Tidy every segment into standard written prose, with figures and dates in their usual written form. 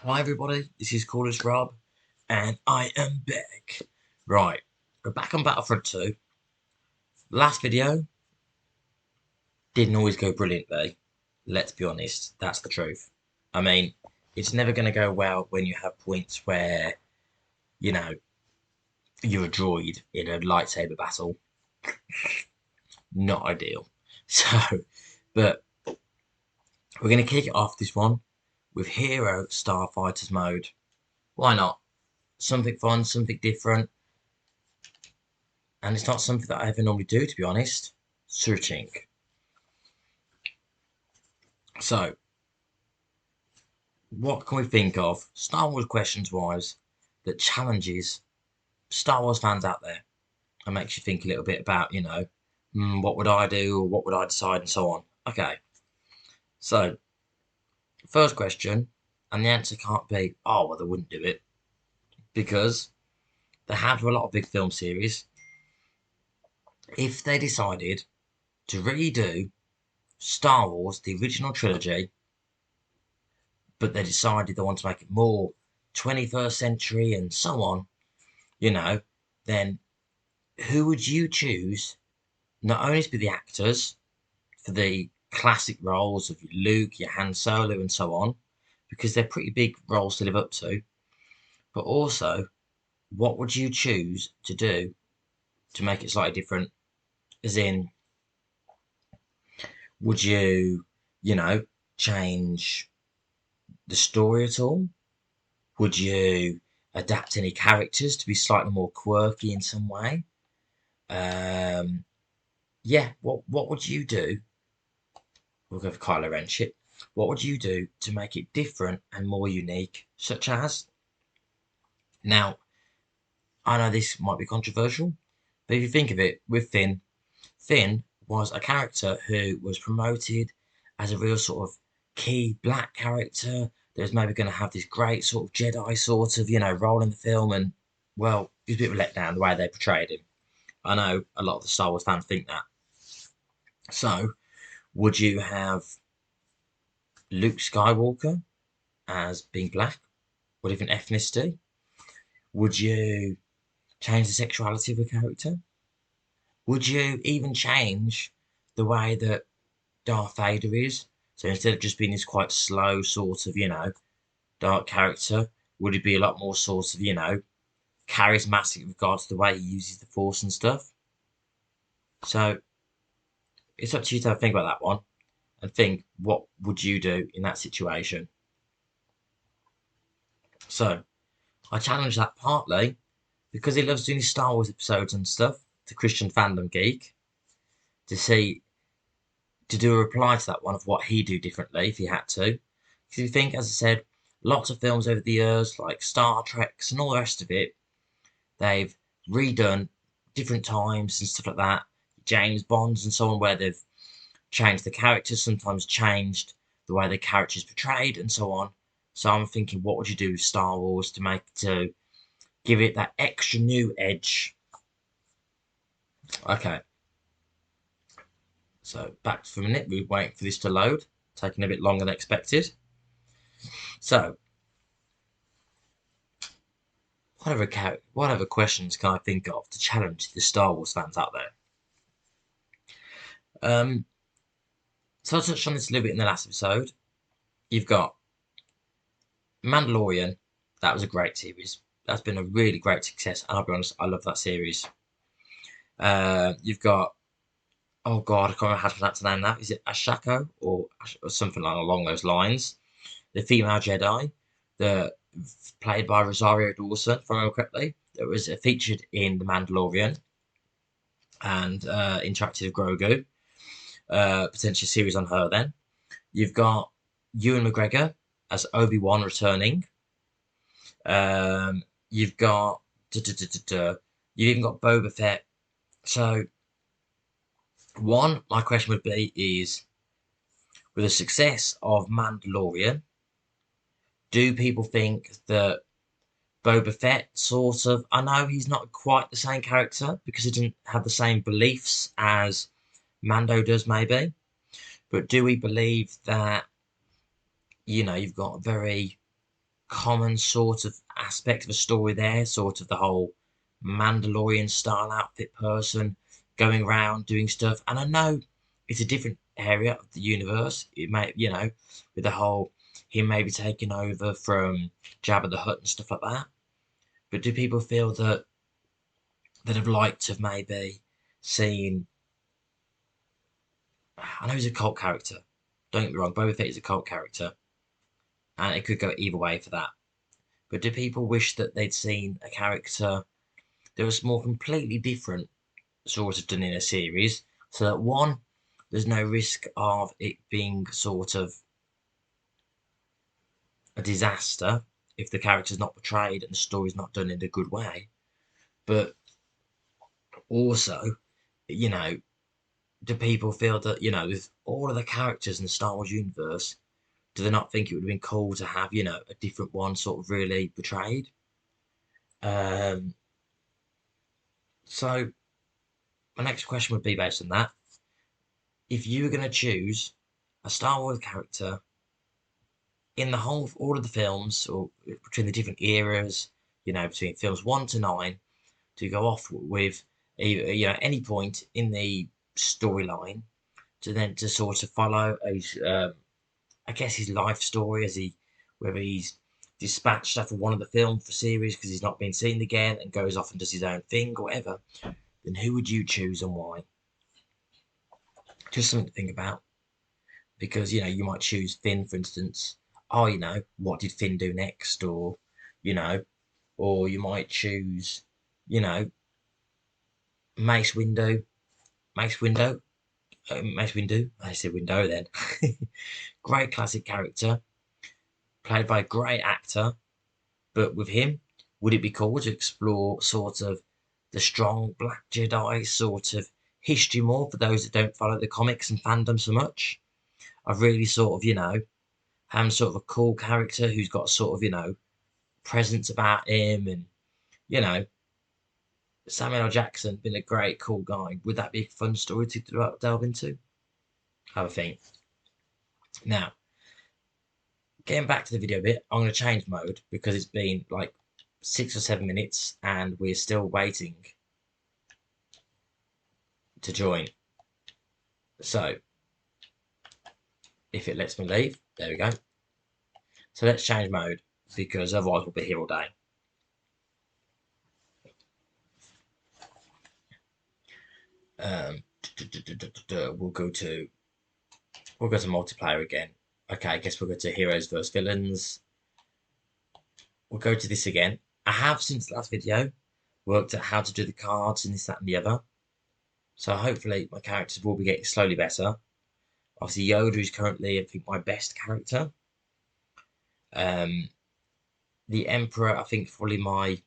Hi everybody, this is Cordless Rob, and I am back. Right, we're back on Battlefront 2. Last video didn't always go brilliantly. Let's be honest, that's the truth. I mean, it's never going to go well when you have points where, you know, you're a droid in a lightsaber battle. Not ideal. So, but we're going to kick it off this one with Hero Starfighters mode. Why not? Something fun, something different. And it's not something that I ever normally do, to be honest. Searching. So, what can we think of, Star Wars questions wise, that challenges Star Wars fans out there and makes you think a little bit about, what would I do or what would I decide and so on. Okay, so first question, and the answer can't be, oh, well, they wouldn't do it because they have a lot of big film series. If they decided to redo Star Wars, the original trilogy, but they decided they want to make it more 21st century and so on, then who would you choose not only to be the actors for the classic roles of your Luke, your Han Solo, and so on, because they're pretty big roles to live up to, but also what would you choose to do to make it slightly different? As in, would you, change the story at all? Would you adapt any characters to be slightly more quirky in some way? Um, yeah, what would you do? We'll go for Kylo Ren shit. What would you do to make it different and more unique? Such as, now, I know this might be controversial, but if you think of it, with Finn, Finn was a character who was promoted as a real sort of key black character that was maybe going to have this great sort of Jedi sort of, role in the film. And, well, he's a bit of a letdown the way they portrayed him. I know a lot of the Star Wars fans think that. So, would you have Luke Skywalker as being black or different ethnicity? Would you change the sexuality of a character? Would you even change the way that Darth Vader is? So instead of just being this quite slow sort of, dark character, would he be a lot more sort of, charismatic with regards to the way he uses the Force and stuff? So it's up to you to have a think about that one and think, what would you do in that situation? So I challenge that partly because he loves doing his Star Wars episodes and stuff, the Christian fandom geek, to see to do a reply to that one of what he'd do differently if he had to. Because if you think, as I said, lots of films over the years, like Star Treks and all the rest of it, they've redone different times and stuff like that. James Bonds and so on, where they've changed the characters, sometimes changed the way the characters portrayed and so on. So I'm thinking, what would you do with Star Wars to give it that extra new edge? Okay, so back for a minute. We're waiting for this to load, taking a bit longer than expected. So, what other questions can I think of to challenge the Star Wars fans out there? Um, so I touched on this a little bit in the last episode. You've got Mandalorian. That was a great series. That's been a really great success, and I'll be honest, I love that series. You've got, oh god, I can't remember how to pronounce the name now. Is it Ashako or something along those lines? The female Jedi, the played by Rosario Dawson, if I remember correctly, that was featured in The Mandalorian and interactive Grogu. Potentially a series on her then. You've got Ewan McGregor as Obi-Wan returning. You've got you've even got Boba Fett. So my question would be is, with the success of Mandalorian, do people think that Boba Fett sort of, I know he's not quite the same character because he didn't have the same beliefs as Mando does maybe, but do we believe that, you've got a very common sort of aspect of a story there, sort of the whole Mandalorian style outfit person going around doing stuff. And I know it's a different area of the universe. It may, with the whole him maybe taking over from Jabba the Hutt and stuff like that. But do people feel that have liked to have maybe seen? I know he's a cult character. Don't get me wrong, Boba Fett is a cult character, and it could go either way for that. But do people wish that they'd seen a character that was more completely different, sort of done in a series, so that one, there's no risk of it being sort of a disaster if the character's not portrayed and the story's not done in a good way, but also, you know, do people feel that, with all of the characters in the Star Wars universe, do they not think it would have been cool to have, a different one sort of really portrayed? Um, so my next question would be based on that. If you were going to choose a Star Wars character in the whole all of the films, or between the different eras, between films 1 to 9, to go off with, any point in the storyline, to sort of follow I guess his life story, whether he's dispatched after one of the film for series because he's not been seen again and goes off and does his own thing or whatever, then who would you choose and why? Just something to think about, because you might choose Finn, for instance. Oh, what did Finn do next? Or you know or you might choose, you know Mace Windu. Mace Windu, I said window then. Great classic character, played by a great actor. But with him, would it be cool to explore sort of the strong black Jedi sort of history more for those that don't follow the comics and fandom so much? I've really sort of, having sort of a cool character who's got sort of, presence about him, and, you know, Samuel L. Jackson being a great, cool guy. Would that be a fun story to delve into? Have a think. Now, getting back to the video a bit, I'm going to change mode because it's been like 6 or 7 minutes and we're still waiting to join. So, if it lets me leave, there we go. So let's change mode because otherwise we'll be here all day. We'll go to multiplayer again. Okay, I guess we'll go to heroes versus villains. We'll go to this again. I have, since the last video, worked out how to do the cards and this, that, and the other. So hopefully my characters will be getting slowly better. Obviously, Yoda is currently, I think, my best character. The Emperor, I think, probably my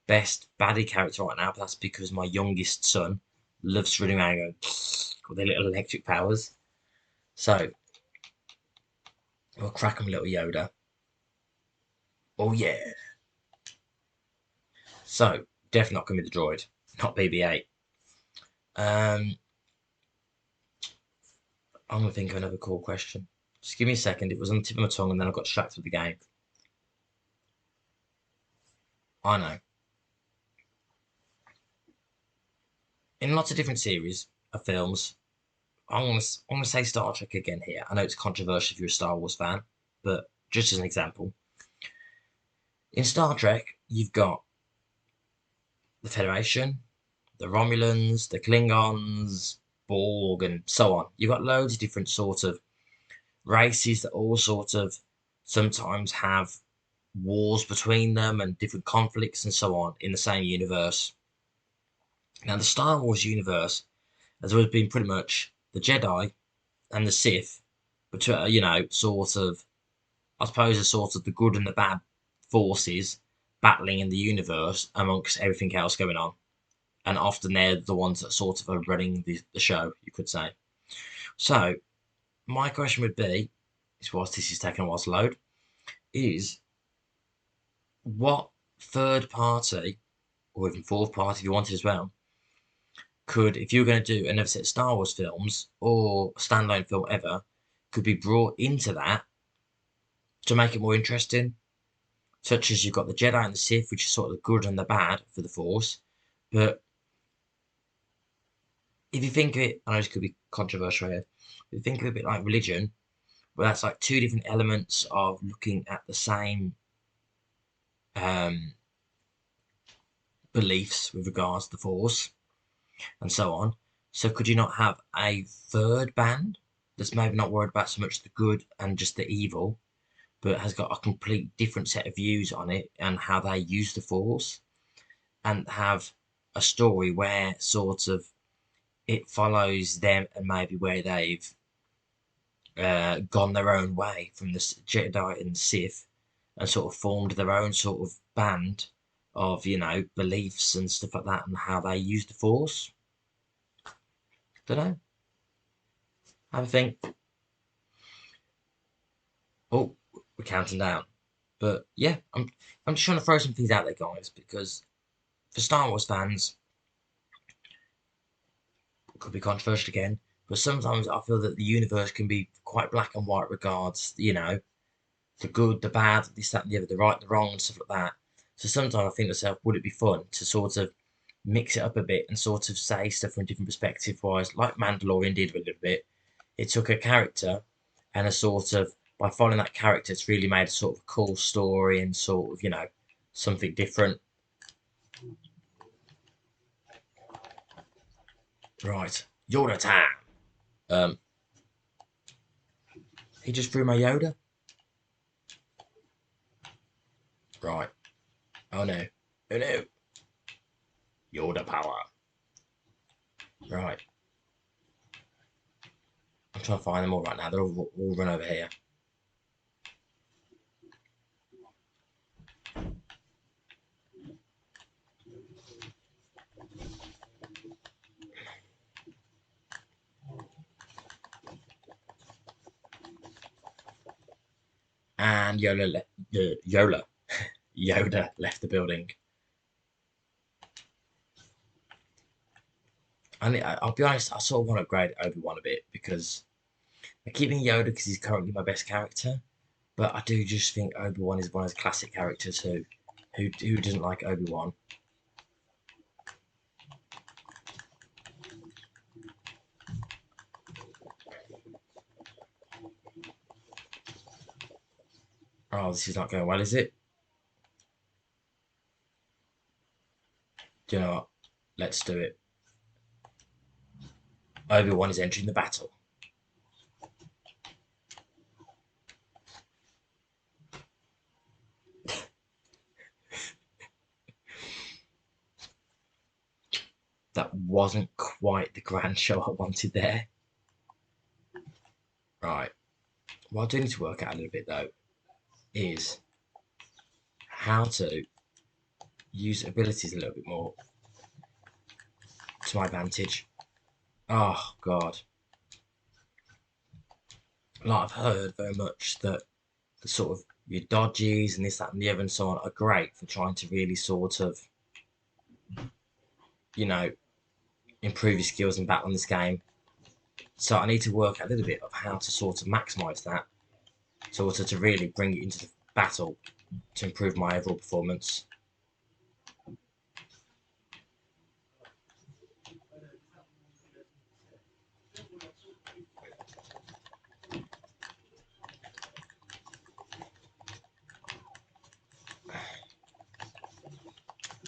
best baddie character right now, but that's because my youngest son loves running around going with their little electric powers. So we'll crack him a little Yoda. Oh yeah. So definitely not going to be the droid, not BB-8. I'm gonna think of another cool question. Just give me a second. It was on the tip of my tongue, and then I got distracted with the game. I know. In lots of different series of films, I'm gonna say Star Trek again here. I know it's controversial if you're a Star Wars fan, but just as an example, in Star Trek, you've got the Federation, the Romulans, the Klingons, Borg, and so on. You've got loads of different sort of races that all sort of sometimes have wars between them and different conflicts and so on in the same universe. Now, the Star Wars universe has always been pretty much the Jedi and the Sith, but sort of, I suppose, are sort of the good and the bad forces battling in the universe amongst everything else going on. And often they're the ones that sort of are running the show, you could say. So, my question would be, whilst this is taking a while to load, is what third party, or even fourth party if you wanted as well, could, if you were going to do another set of Star Wars films or standalone film ever, could be brought into that to make it more interesting? such as you've got the Jedi and the Sith, which is sort of the good and the bad for the Force. But if you think of it, I know this could be controversial here. If you think of it a bit like religion, but that's like two different elements of looking at the same um, beliefs with regards to the Force and so on. So could you not have a third band that's maybe not worried about so much the good and just the evil, but has got a complete different set of views on it and how they use the Force, and have a story where sort of it follows them and maybe where they've gone their own way from the Jedi and Sith and sort of formed their own sort of band of, beliefs and stuff like that and how they use the Force. Don't know. Have a think. Oh, we're counting down. But yeah, I'm just trying to throw some things out there, guys, because for Star Wars fans, it could be controversial again, but sometimes I feel that the universe can be quite black and white regards, the good, the bad, this, that, and the other, the right, the wrong, and stuff like that. So sometimes I think to myself, would it be fun to sort of mix it up a bit and sort of say stuff from a different perspective? Wise, like Mandalorian did a little bit. It took a character and a sort of by following that character, it's really made a sort of cool story and sort of something different. Right, Yoda time. Um, he just threw my Yoda. Right. Oh no. Oh no. Yoda power. Right. I'm trying to find them all right now. They're all run over here. And Yoda left the building. And I'll be honest, I sort of want to upgrade Obi-Wan a bit because I keep thinking Yoda because he's currently my best character, but I do just think Obi-Wan is one of those classic characters who doesn't like Obi-Wan. Oh, this is not going well, is it? Do you know what? Let's do it. Obi-Wan is entering the battle. That wasn't quite the grand show I wanted there. Right. What I do need to work out a little bit though is how to use abilities a little bit more to my advantage. Oh God. Like I've heard very much that the sort of your dodges and this, that, and the other and so on are great for trying to really sort of, you know, improve your skills in battle in this game. So I need to work a little bit of how to sort of maximize that, sort of to really bring it into the battle to improve my overall performance.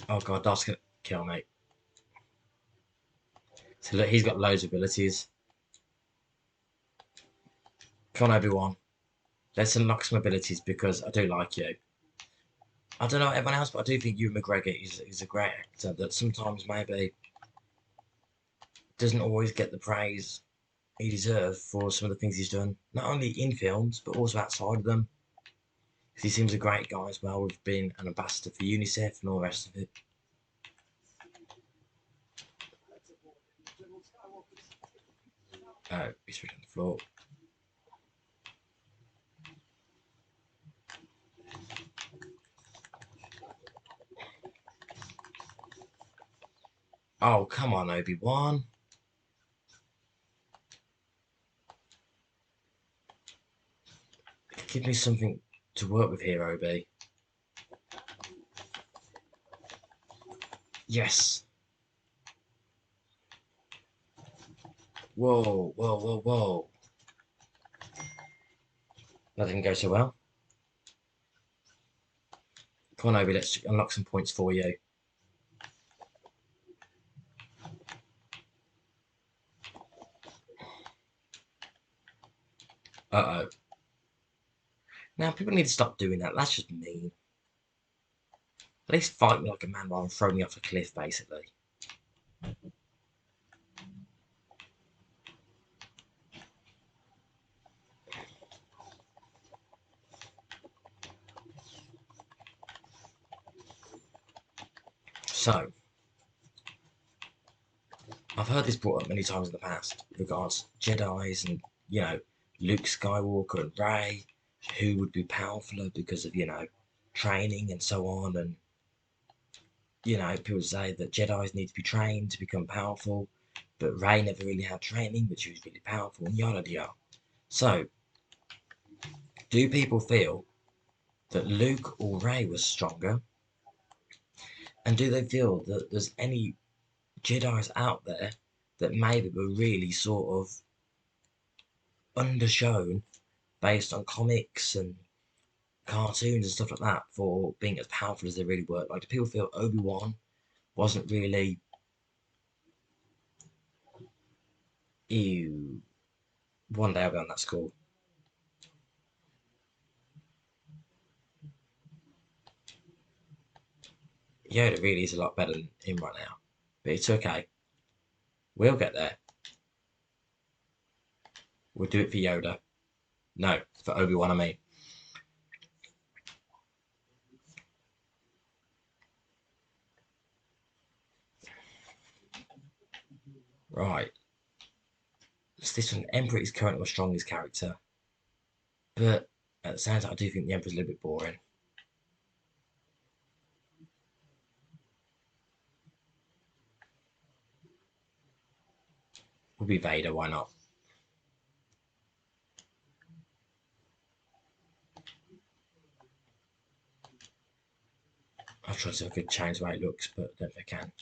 Oh God, that's gonna kill me. So look, he's got loads of abilities. Come on, everyone. Let's unlock some abilities because I do like you. I don't know everyone else, but I do think Ewan McGregor is a great actor that sometimes maybe doesn't always get the praise he deserves for some of the things he's done, not only in films but also outside of them. He seems a great guy as well, with being an ambassador for UNICEF and all the rest of it. Oh, he's on the floor. Oh, come on, Obi-Wan. Give me something to work with here, Obi. Yes. Whoa, whoa, whoa, whoa. That didn't go so well. Come on, Obi, let's unlock some points for you. Uh-oh. Now, people need to stop doing that. That's just mean. At least fight me like a man rather than throw me off a cliff, basically. So, I've heard this brought up many times in the past with regards to Jedi's and, Luke Skywalker and Rey, who would be powerfuler because of, training and so on. And, people say that Jedi's need to be trained to become powerful, but Rey never really had training, but she was really powerful and yada yada. So, do people feel that Luke or Rey was stronger? And do they feel that there's any Jedi's out there that maybe were really sort of undershown based on comics and cartoons and stuff like that for being as powerful as they really were? Like, do people feel Obi-Wan wasn't really, ew, one day I'll be on that score. Yoda really is a lot better than him right now. But it's okay. We'll get there. We'll do it for Yoda. No, for Obi-Wan, I mean. Right. So this one, Emperor is currently my strongest character. But at the same time, I do think the Emperor's a little bit boring. Would be Vader, why not? I've tried to see if I could change the way it looks, but I don't think I can.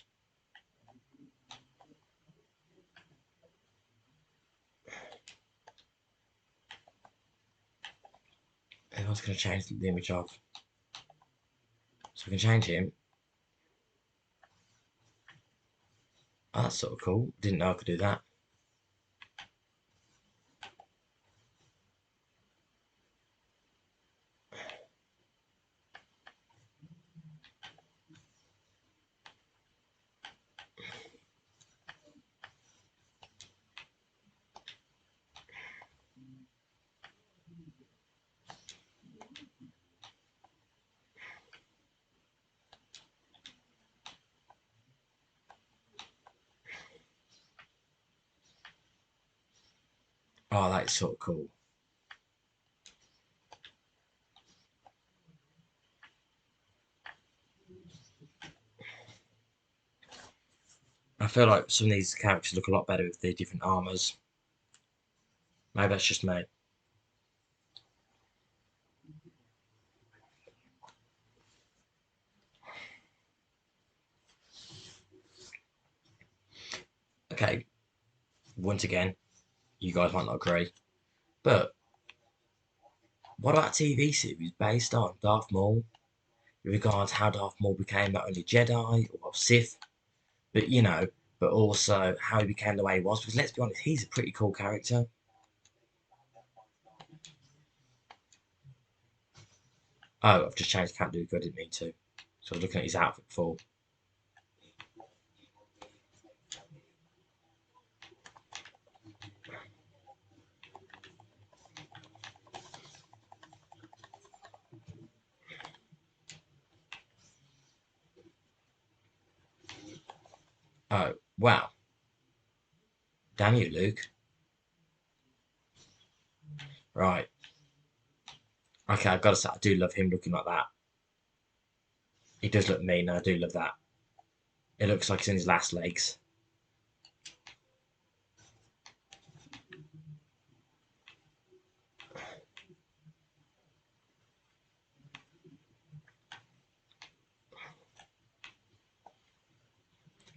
I was going to change the image of. So we can change him. Oh, that's sort of cool. Didn't know I could do that. Oh, that's sort of cool. I feel like some of these characters look a lot better with their different armors. Maybe that's just me. Okay, once again, you guys might not agree, but what about a TV series based on Darth Maul with regards how Darth Maul became not only Jedi or Sith, but but also how he became the way he was? Because let's be honest, he's a pretty cool character. Oh, I've just changed Count Dooku. I didn't mean to. So I was looking at his outfit before. Oh, wow. Damn you, Luke. Right. Okay, I've got to say, I do love him looking like that. He does look mean, and I do love that. It looks like he's in his last legs.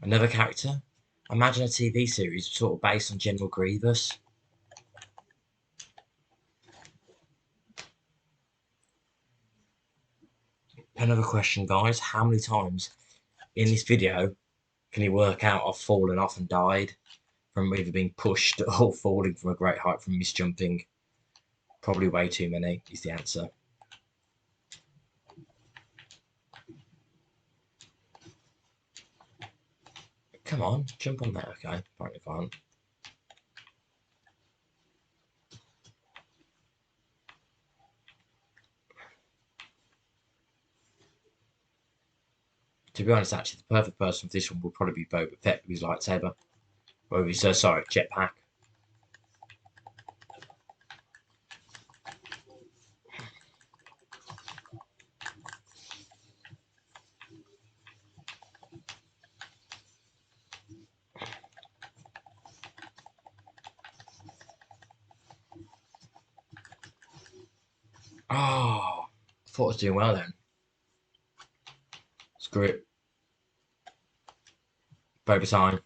Another character? Imagine a TV series sort of based on General Grievous. Another question, guys. How many times in this video can you work out I've fallen off and died from either being pushed or falling from a great height from misjumping? Probably way too many is the answer. Come on, jump on there. Okay, apparently can't. To be honest, actually, the perfect person for this one would probably be Boba Fett with his lightsaber. Or his, sorry, jetpack. Oh, I thought I was doing well then. Screw it. Boba time.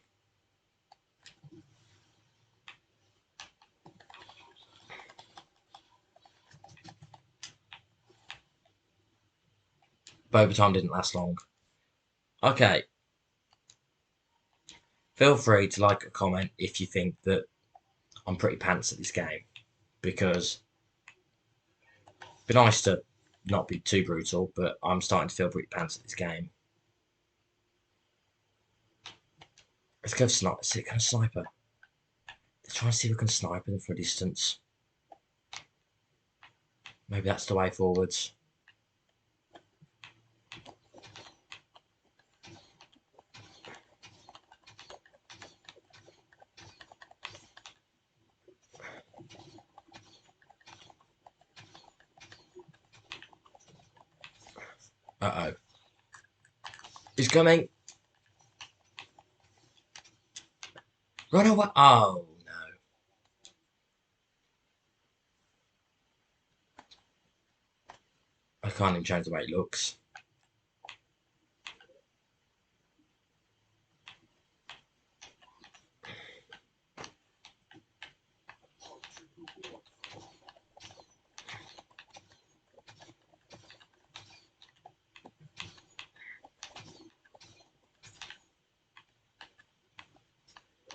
Boba time didn't last long. Okay. Feel free to like a comment if you think that I'm pretty pants at this game. Because it'd be nice to not be too brutal, but I'm starting to feel pretty pants at this game. Let's go sniper. See, can I sniper? Let's try and see if we can snipe them from a distance. Maybe that's the way forwards. Uh-oh. He's coming. Run away. Oh, no. I can't even change the way it looks.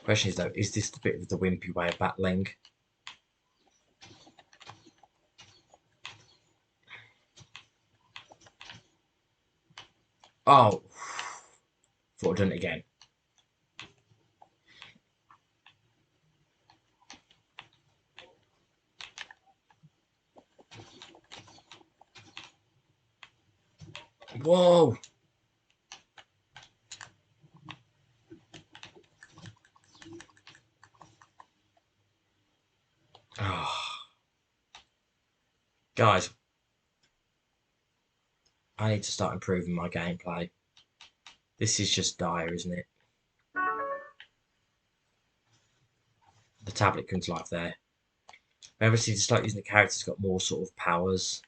Question is though, is this the bit of the wimpy way of battling? Oh, thought I'd done it again. Whoa! Oh. Guys, I need to start improving my gameplay. This is just dire, isn't it? The tablet comes to life there. I obviously to start using the characters got more sort of powers.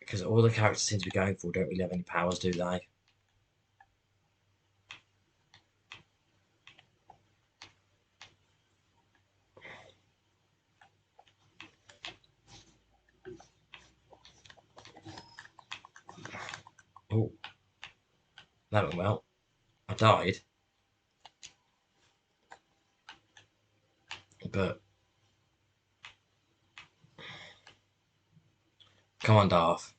Because all the characters seem to be going for don't really have any powers, do they? Oh, that went well. I died. But come on, Darth.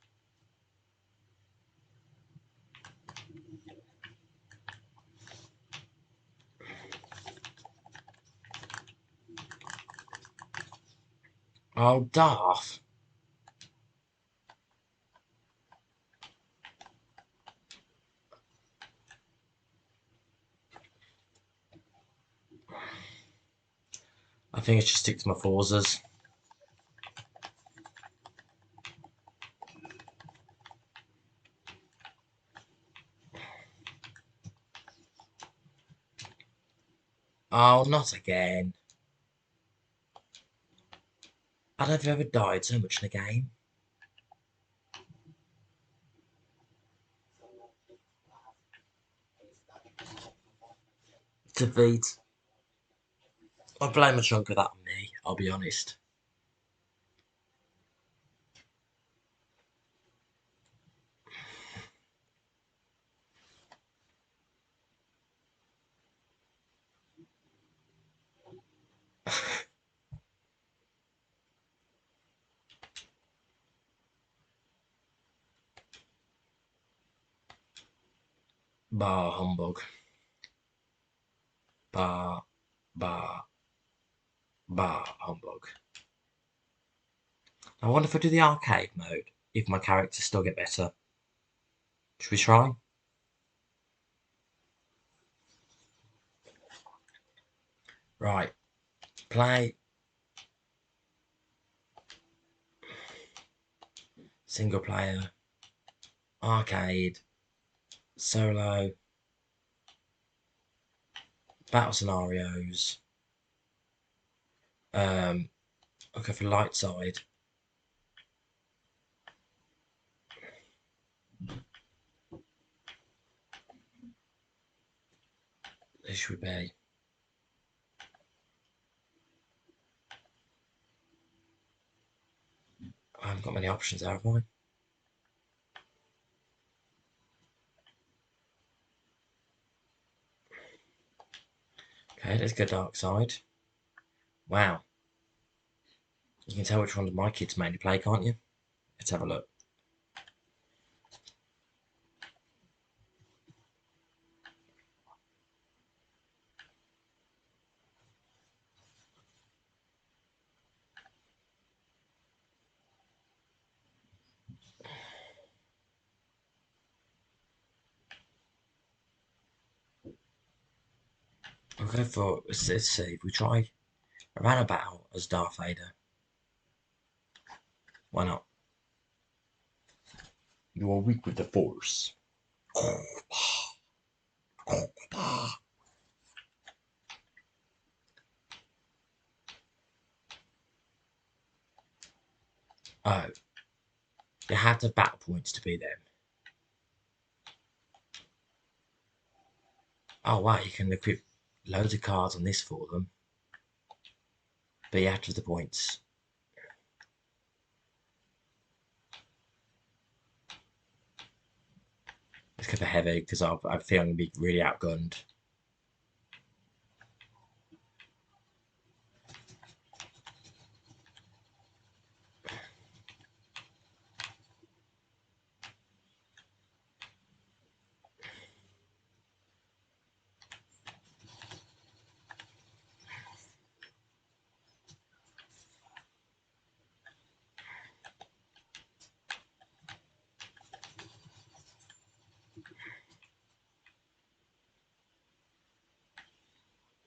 Oh, Darth. I think I should stick to my Forzas. Oh, not again. I don't think I've ever died so much in a game. Defeat. I blame a chunk of that on me, I'll be honest. Bar humbug. Bar, bar, bar humbug. I wonder if I do the arcade mode, if my characters still get better. Should we try? Right. Play. Single player. Arcade. Solo. Battle scenarios. I'll go for light side. This should be. I haven't got many options there, have I? Okay, let's go dark side. Wow. You can tell which ones my kids mainly play, can't you? Let's have a look. I'll go for, let's see, if we try a random battle as Darth Vader. Why not? You are weak with the Force. Oh, you have to have battle points to be them. Oh wow, you can equip loads of cards on this for them. But you have to have the points. Let's go for heavy because I feel I'm going to be really outgunned.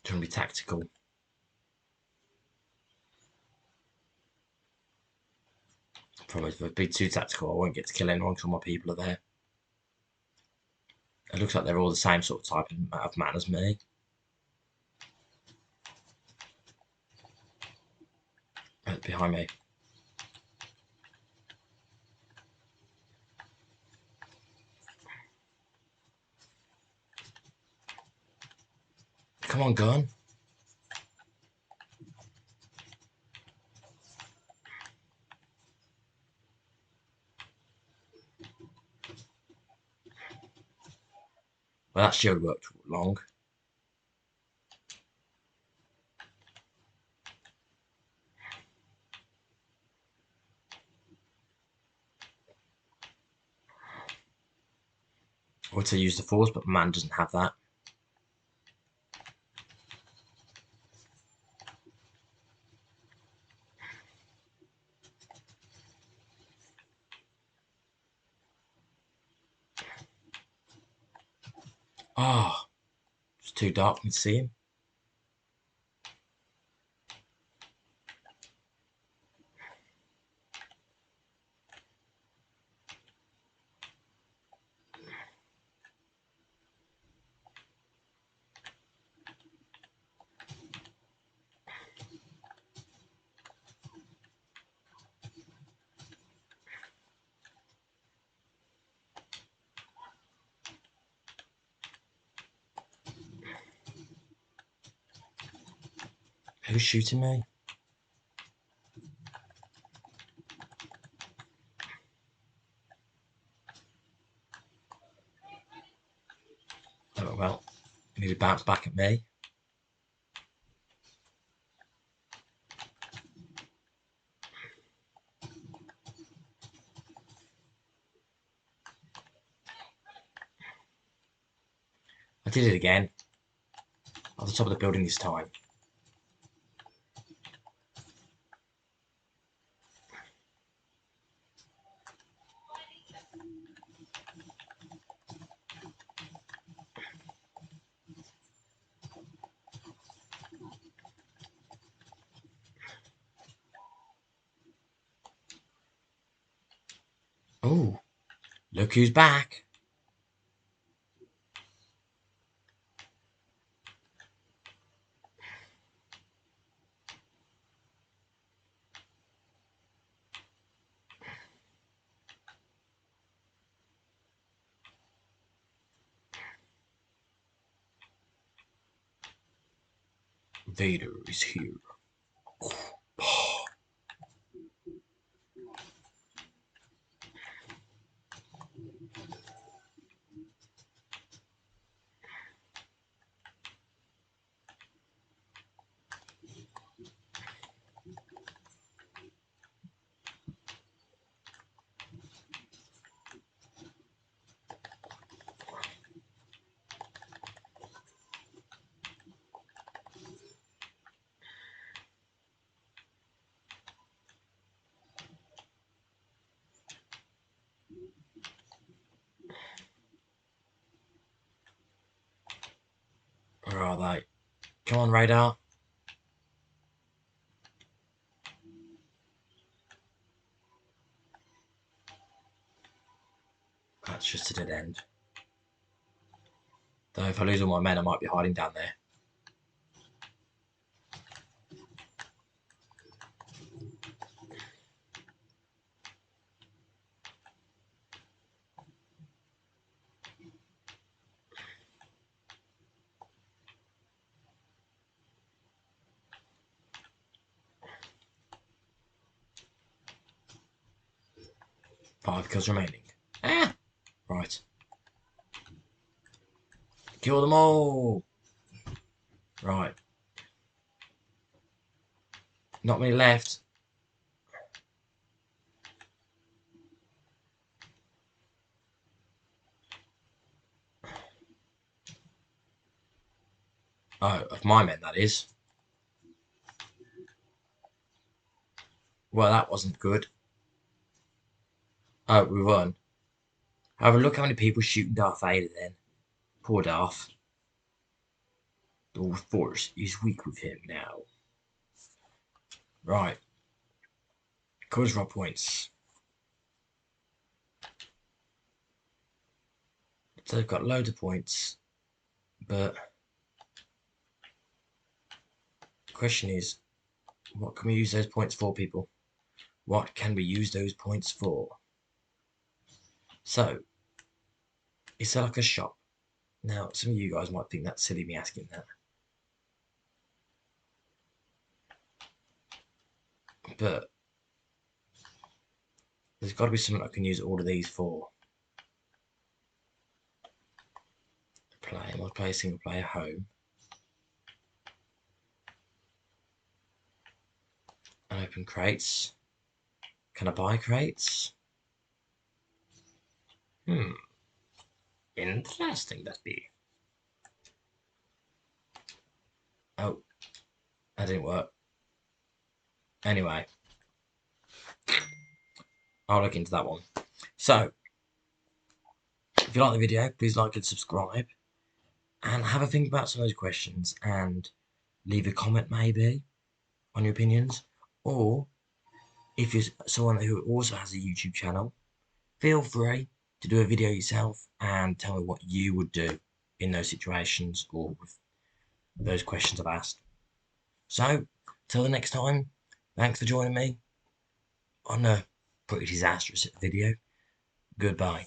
Trying to be tactical. Probably if I be too tactical, I won't get to kill anyone because all my people are there. It looks like they're all the same sort of type of man as me. Right behind me. Come on, gun. Well, that shield worked long. I would say use the force, but man doesn't have that. Oh, it's too dark to see him. Who's shooting me? Oh well, maybe bounce back at me. I did it again. At the top of the building this time. Oh, look who's back. Vader is here. Where are they? Come on, radar. That's just a dead end. Though if I lose all my men, I might be hiding down there. Five kills remaining. Ah! Right. Kill them all! Right. Not many left. Oh, of my men, that is. Well, that wasn't good. Oh, we won. However, look how many people shooting Darth Vader then. Poor Darth. The Force is weak with him now. Right. Cause for our points. So they've got loads of points. But the question is, what can we use those points for, people? What can we use those points for? So, is there like a shop? Now, some of you guys might think that's silly me asking that. But there's got to be something I can use all of these for. Play single player home. And open crates. Can I buy crates? Interesting that be. Oh, that didn't work. Anyway, I'll look into that one. So, if you like the video, please like and subscribe. And have a think about some of those questions and leave a comment maybe on your opinions. Or, if you're someone who also has a YouTube channel, feel free to do a video yourself and tell me what you would do in those situations or with those questions I've asked. So, till the next time, thanks for joining me on a pretty disastrous video. Goodbye.